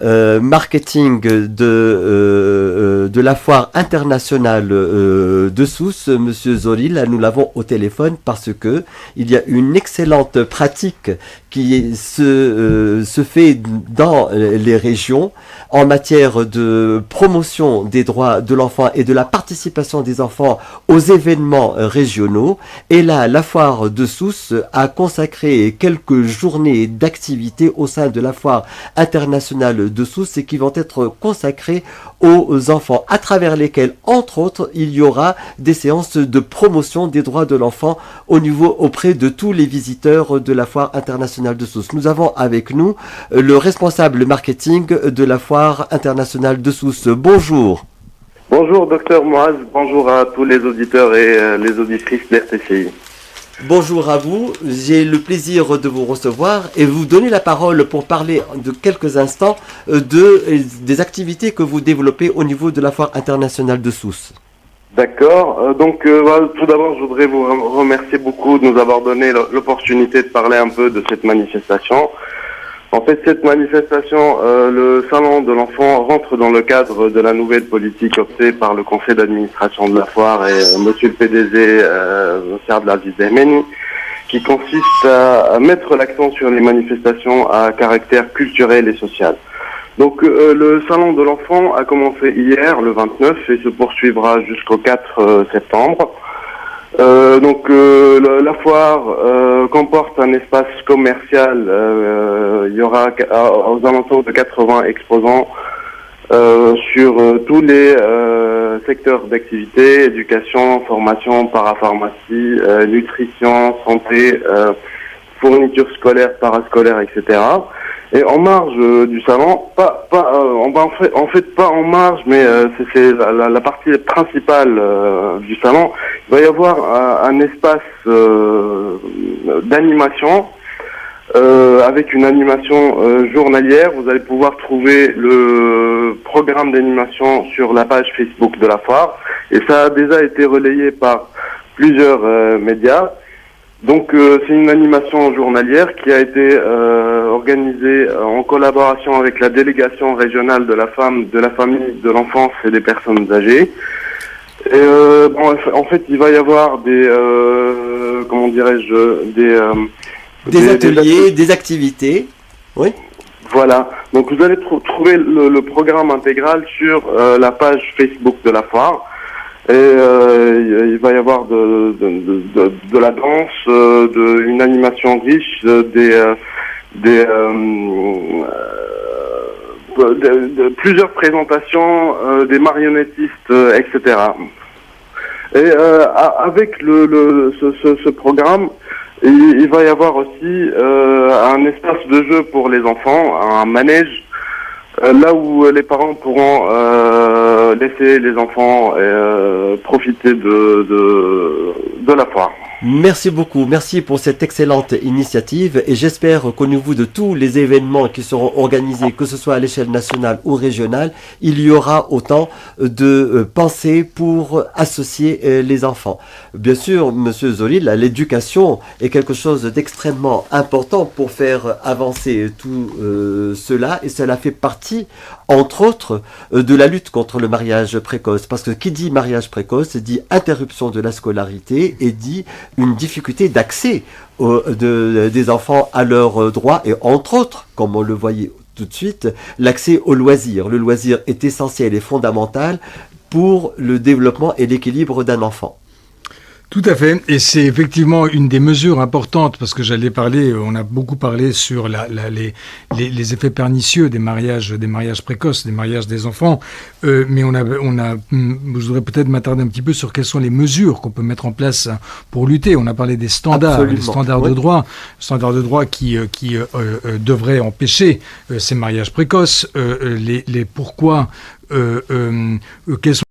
marketing de la foire internationale de Sousse, Monsieur Zolil. Nous l'avons au téléphone parce que il y a une excellente pratique qui se fait dans les régions en matière de promotion des droits de l'enfant et de la participation des enfants aux événements régionaux. Et là, la foire de Sousse a consacré quelques journées d'activité au sein de la foire internationale de Sousse et qui vont être consacrées aux enfants, à travers lesquels, entre autres, il y aura des séances de promotion des droits de l'enfant auprès de tous les visiteurs de la foire internationale de Sousse. Nous avons avec nous le responsable marketing de la foire internationale de Sousse. Bonjour. Bonjour docteur Moaz, bonjour à tous les auditeurs et les auditrices d'RTCI. Bonjour à vous, j'ai le plaisir de vous recevoir et vous donner la parole pour parler de quelques instants des activités que vous développez au niveau de la foire internationale de Sousse. D'accord, tout d'abord je voudrais vous remercier beaucoup de nous avoir donné l'opportunité de parler un peu de cette manifestation. En fait, cette manifestation, le Salon de l'Enfant rentre dans le cadre de la nouvelle politique optée par le conseil d'administration de la foire et monsieur le PDG, monsieur Abdelaziz Dahmeni, qui consiste à mettre l'accent sur les manifestations à caractère culturel et social. Donc, le Salon de l'Enfant a commencé hier, le 29, et se poursuivra jusqu'au 4 septembre. La foire comporte un espace commercial. Il y aura aux alentours de 80 exposants sur tous les secteurs d'activité, éducation, formation, parapharmacie, nutrition, santé, fourniture scolaire, parascolaire, etc. Et en marge du salon, pas en marge, mais c'est la partie principale du salon. Il va y avoir un espace d'animation avec une animation journalière. Vous allez pouvoir trouver le programme d'animation sur la page Facebook de la foire, et ça a déjà été relayé par plusieurs médias. Donc c'est une animation journalière qui a été organisée en collaboration avec la délégation régionale de la femme, de la famille, de l'enfance et des personnes âgées. Et en fait, il va y avoir des des ateliers, des activités. Oui. Voilà. Donc vous allez trouver le programme intégral sur la page Facebook de la foire. Et il va y avoir de la danse, une animation riche, plusieurs présentations, des marionnettistes, etc. Et avec ce programme, il va y avoir aussi un espace de jeu pour les enfants, un manège, là où les parents pourront laisser les enfants profiter de la foire. Merci beaucoup, merci pour cette excellente initiative et j'espère qu'au niveau de tous les événements qui seront organisés, que ce soit à l'échelle nationale ou régionale, il y aura autant de pensées pour associer les enfants. Bien sûr, Monsieur Zolil, l'éducation est quelque chose d'extrêmement important pour faire avancer tout cela et cela fait partie, entre autres, de la lutte contre le mariage précoce. Parce que qui dit mariage précoce dit interruption de la scolarité et dit une difficulté d'accès des enfants à leurs droits et entre autres, comme on le voyait tout de suite, l'accès au loisir. Le loisir est essentiel et fondamental pour le développement et l'équilibre d'un enfant. Tout à fait, et c'est effectivement une des mesures importantes parce que on a beaucoup parlé sur les effets pernicieux des mariages précoces, des mariages des enfants, mais je voudrais peut-être m'attarder un petit peu sur quelles sont les mesures qu'on peut mettre en place pour lutter. On a parlé des standards, absolument, les standards de droit qui devraient empêcher ces mariages précoces, les pourquoi, quels sont